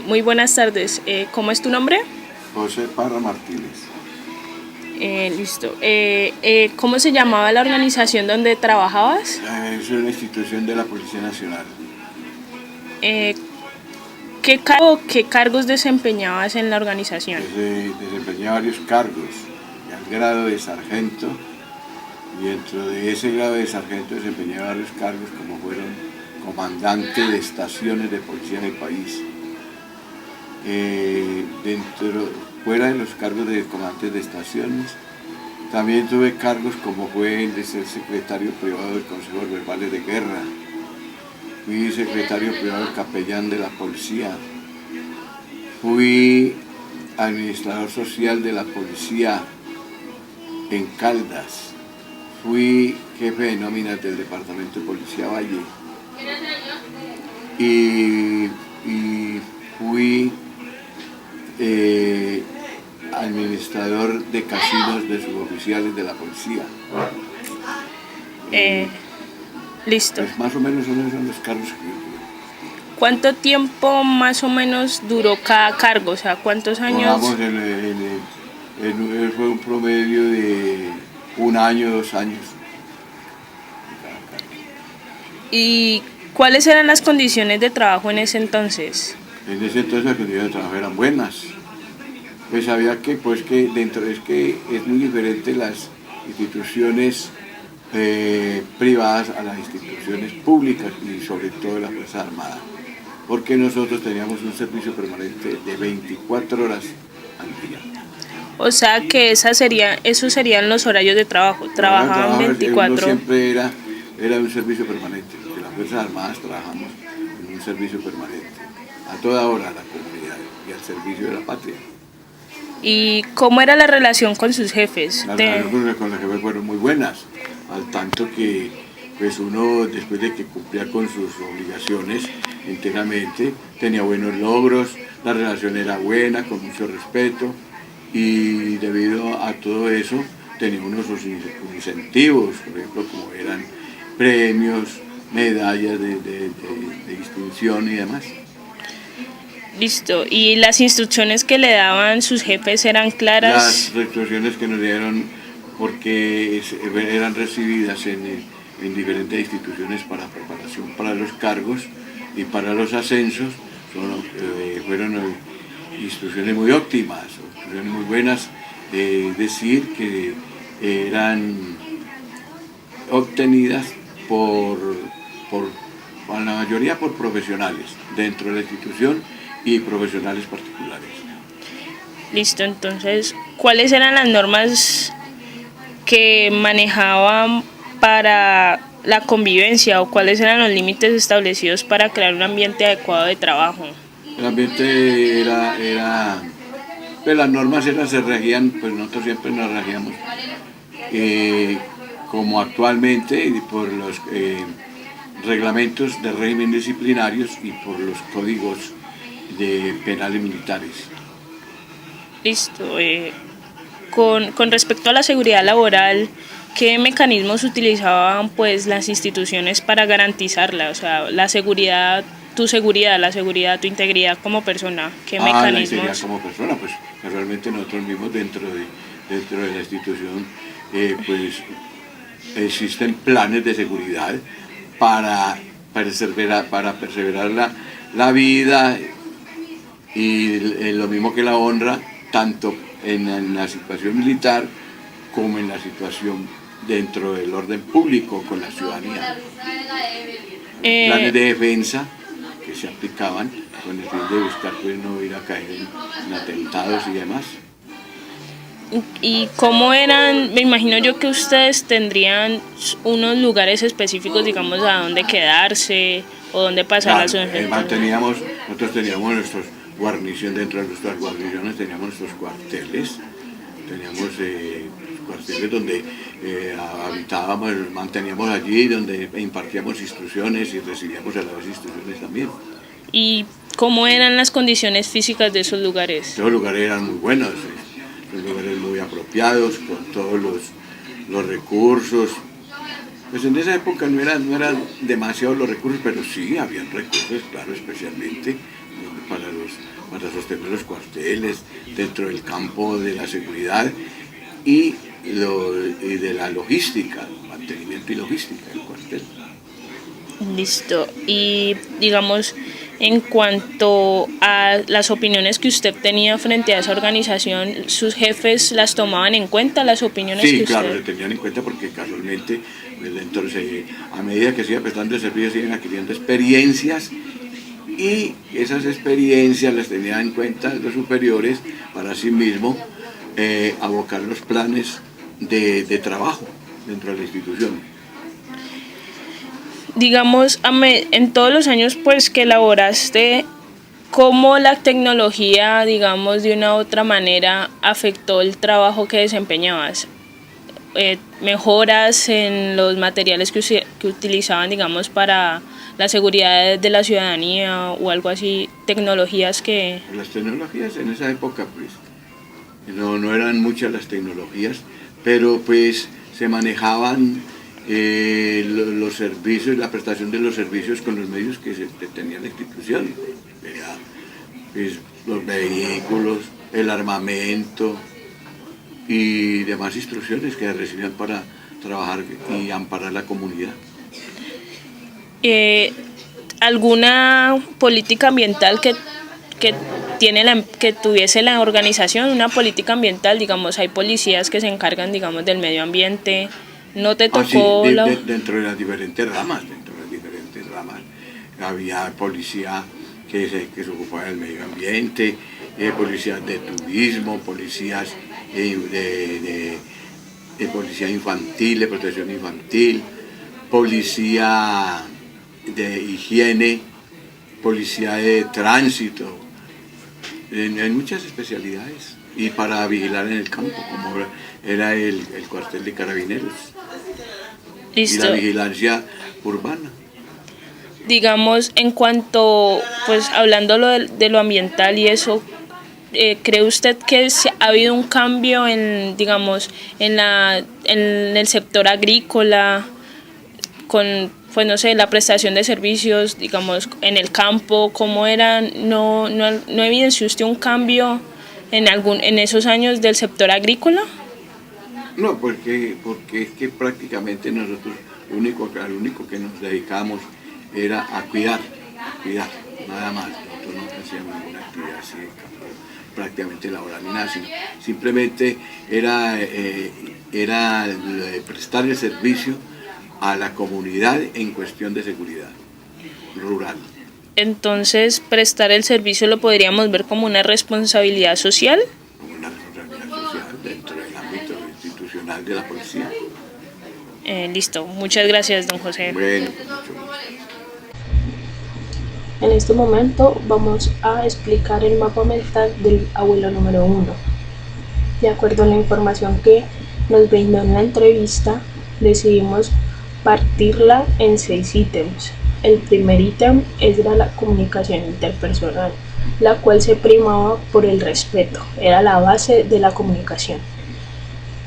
Muy buenas tardes. ¿Cómo es tu nombre? José Parra Martínez. Listo. ¿Cómo se llamaba la organización donde trabajabas? Es una institución de la Policía Nacional. Eh, ¿Qué cargos desempeñabas en la organización? Desempeñé varios cargos, al grado de sargento, y dentro de ese grado de sargento desempeñé varios cargos como fueron comandante de estaciones de policía en el país. Fuera de los cargos de comandante de estaciones, también tuve cargos como fue el de ser secretario privado del Consejo de Verbales de Guerra. Fui secretario privado capellán de la policía. Fui administrador social de la policía en Caldas. Fui jefe de nóminas del departamento de Policía Valle. Y fui administrador de casinos de suboficiales de la policía. Listo. Pues más o menos esos son los cargos que yo tuve. ¿Cuánto tiempo más o menos duró cada cargo? O sea, ¿cuántos años? Pongamos fue un promedio de 1 año, 2 años. ¿Y cuáles eran las condiciones de trabajo en ese entonces? En ese entonces las condiciones de trabajo eran buenas. Pues había que, es que es muy diferente las instituciones privadas a las instituciones públicas y sobre todo la Fuerza Armada, porque nosotros teníamos un servicio permanente de 24 horas al día. O sea que esos serían los horarios de trabajo. Trabajaban 24. Siempre era un servicio permanente, porque las Fuerzas Armadas trabajamos en un servicio permanente, a toda hora a la comunidad y al servicio de la patria. ¿Y cómo era la relación con sus jefes? Las relaciones con los jefes fueron muy buenas, al tanto que pues uno, después de que cumplía con sus obligaciones íntegramente, tenía buenos logros, la relación era buena, con mucho respeto, y debido a todo eso tenía unos incentivos, por ejemplo, como eran premios, medallas de distinción y demás. Listo. ¿Y las instrucciones que le daban sus jefes eran claras? Las instrucciones que nos dieron, porque eran recibidas en diferentes instituciones para preparación para los cargos y para los ascensos, fueron instrucciones muy óptimas, instrucciones muy buenas, es decir, que eran obtenidas la mayoría por profesionales dentro de la institución y profesionales particulares. Listo, entonces, ¿cuáles eran las normas que manejaban para la convivencia o cuáles eran los límites establecidos para crear un ambiente adecuado de trabajo? El ambiente pues las normas se regían, pues nosotros siempre nos regíamos como actualmente por los reglamentos de régimen disciplinarios y por los códigos de penales militares. Listo. Con respecto a la seguridad laboral, ¿qué mecanismos utilizaban pues las instituciones para garantizarla? O sea, la seguridad, tu integridad como persona, ¿qué mecanismos? La integridad como persona, pues realmente nosotros mismos dentro de la institución pues existen planes de seguridad para perseverar la vida y lo mismo que la honra, tanto en la situación militar como en la situación dentro del orden público con la ciudadanía. Planes de defensa que se aplicaban con el fin de buscar pues, no ir a caer en atentados y demás. ¿Y cómo eran? Me imagino yo que ustedes tendrían unos lugares específicos, digamos, a dónde quedarse o dónde pasar las horas. Nosotros teníamos nuestros guarnición dentro de nuestras guarniciones, teníamos nuestros cuarteles, donde habitábamos, manteníamos allí, donde impartíamos instrucciones y recibíamos a la vez instrucciones también. ¿Y cómo eran las condiciones físicas de esos lugares? Esos lugares eran muy buenos, los lugares muy apropiados, con todos los recursos. Pues en esa época no eran demasiados los recursos, pero sí habían recursos, claro, especialmente para sostener los cuarteles, dentro del campo de la seguridad y de la logística, mantenimiento y logística del cuartel. Listo. Y digamos, en cuanto a las opiniones que usted tenía frente a esa organización, ¿sus jefes las tomaban en cuenta, las opiniones sí, que usted...? Sí, claro, se tenían en cuenta porque casualmente, entonces, a medida que se iba prestando el servicio, se iban adquiriendo experiencias y esas experiencias las tenían en cuenta los superiores para sí mismo abocar los planes de trabajo dentro de la institución. Digamos, en todos los años pues que laboraste, ¿cómo la tecnología, digamos, de una u otra manera afectó el trabajo que desempeñabas? ¿Mejoras en los materiales que utilizaban, digamos, para la seguridad de la ciudadanía o algo así, tecnologías que...? Las tecnologías en esa época, pues, no eran muchas las tecnologías, pero pues se manejaban los servicios, la prestación de los servicios con los medios que tenía la institución, pues, los vehículos, el armamento y demás instrucciones que recibían para trabajar y amparar la comunidad. ¿Alguna política ambiental que tuviese la organización, una política ambiental? Digamos, hay policías que se encargan, digamos, del medio ambiente. ¿No te tocó dentro de las diferentes ramas, había policía que se ocupaba del medio ambiente, policías de turismo, policías de policía infantil, de protección infantil, policía de higiene, policía de tránsito, en muchas especialidades, y para vigilar en el campo, como era el cuartel de carabineros. Listo. Y la vigilancia urbana. Digamos, en cuanto, pues hablando de lo ambiental y eso, ¿cree usted que ha habido un cambio digamos, en el sector agrícola, con, pues no sé, la prestación de servicios, digamos, en el campo, cómo eran? ¿No evidenció usted un cambio en esos años del sector agrícola? No, porque es que prácticamente nosotros al único que nos dedicábamos era a cuidar, nada más. Nosotros no hacíamos ninguna actividad así de campo, prácticamente laboral ni nada, simplemente era prestar el servicio a la comunidad en cuestión de seguridad rural. Entonces, prestar el servicio lo podríamos ver como una responsabilidad social. Como una responsabilidad social dentro del ámbito institucional de la policía. Listo, muchas gracias, don José. Bueno, pues mucho gusto. En este momento vamos a explicar el mapa mental del abuelo número 1. De acuerdo a la información que nos brindó en la entrevista, decidimos partirla en 6 ítems. El primer ítem es la comunicación interpersonal, la cual se primaba por el respeto, era la base de la comunicación.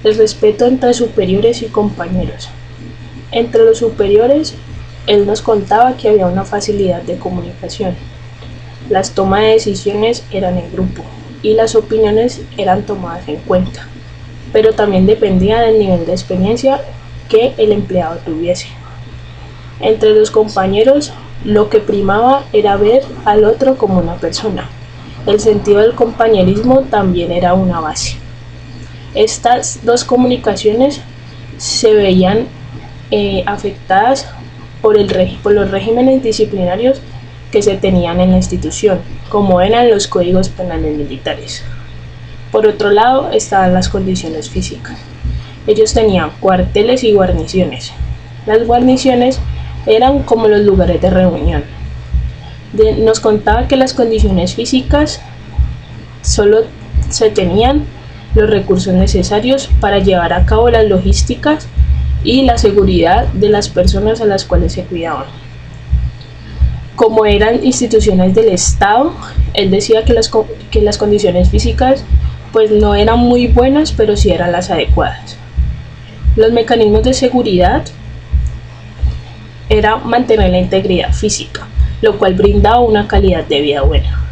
El respeto entre superiores y compañeros. Entre los superiores, él nos contaba que había una facilidad de comunicación. Las tomas de decisiones eran en grupo y las opiniones eran tomadas en cuenta, pero también dependía del nivel de experiencia que el empleado tuviese. Entre los compañeros, lo que primaba era ver al otro como una persona. El sentido del compañerismo también era una base. Estas dos comunicaciones se veían afectadas por los regímenes disciplinarios que se tenían en la institución, como eran los códigos penales militares. Por otro lado estaban las condiciones físicas. Ellos tenían cuarteles y guarniciones. Las guarniciones eran como los lugares de reunión. Nos contaba que las condiciones físicas solo se tenían los recursos necesarios para llevar a cabo las logísticas y la seguridad de las personas a las cuales se cuidaban. Como eran instituciones del Estado, él decía que las condiciones físicas pues no eran muy buenas, pero sí eran las adecuadas. Los mecanismos de seguridad era mantener la integridad física, lo cual brindaba una calidad de vida buena.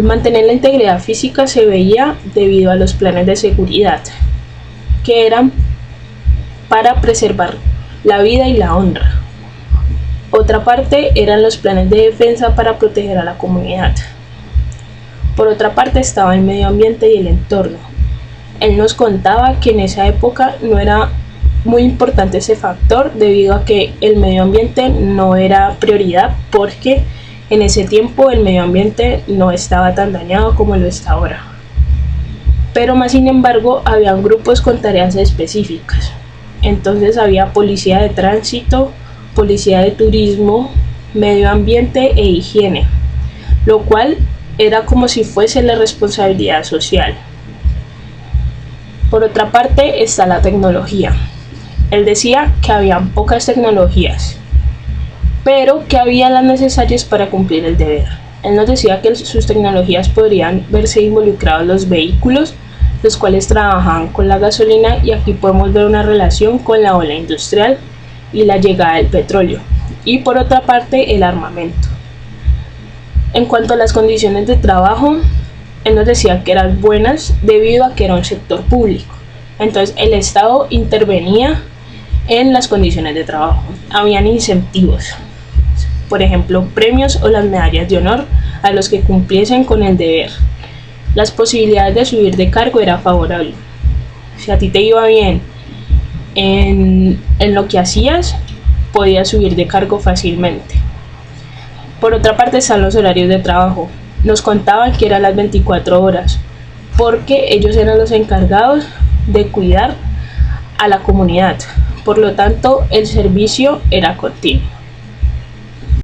Mantener la integridad física se veía debido a los planes de seguridad, que eran para preservar la vida y la honra. Otra parte eran los planes de defensa para proteger a la comunidad. Por otra parte estaba el medio ambiente y el entorno. Él nos contaba que en esa época no era muy importante ese factor debido a que el medio ambiente no era prioridad, porque en ese tiempo el medio ambiente no estaba tan dañado como lo está ahora. Pero más sin embargo habían grupos con tareas específicas. Entonces había policía de tránsito, policía de turismo, medio ambiente e higiene, lo cual era como si fuese la responsabilidad social. Por otra parte está la tecnología. Él decía que habían pocas tecnologías, pero que había las necesarias para cumplir el deber. Él nos decía que sus tecnologías podrían verse involucrados los vehículos, los cuales trabajaban con la gasolina, y aquí podemos ver una relación con la ola industrial y la llegada del petróleo. Y por otra parte el armamento. En cuanto a las condiciones de trabajo, él nos decía que eran buenas debido a que era un sector público. Entonces el Estado intervenía en las condiciones de trabajo. Habían incentivos, por ejemplo, premios o las medallas de honor a los que cumpliesen con el deber. Las posibilidades de subir de cargo era favorable. Si a ti te iba bien en lo que hacías, podías subir de cargo fácilmente. Por otra parte están los horarios de trabajo. Nos contaban que eran las 24 horas, porque ellos eran los encargados de cuidar a la comunidad. Por lo tanto, el servicio era continuo.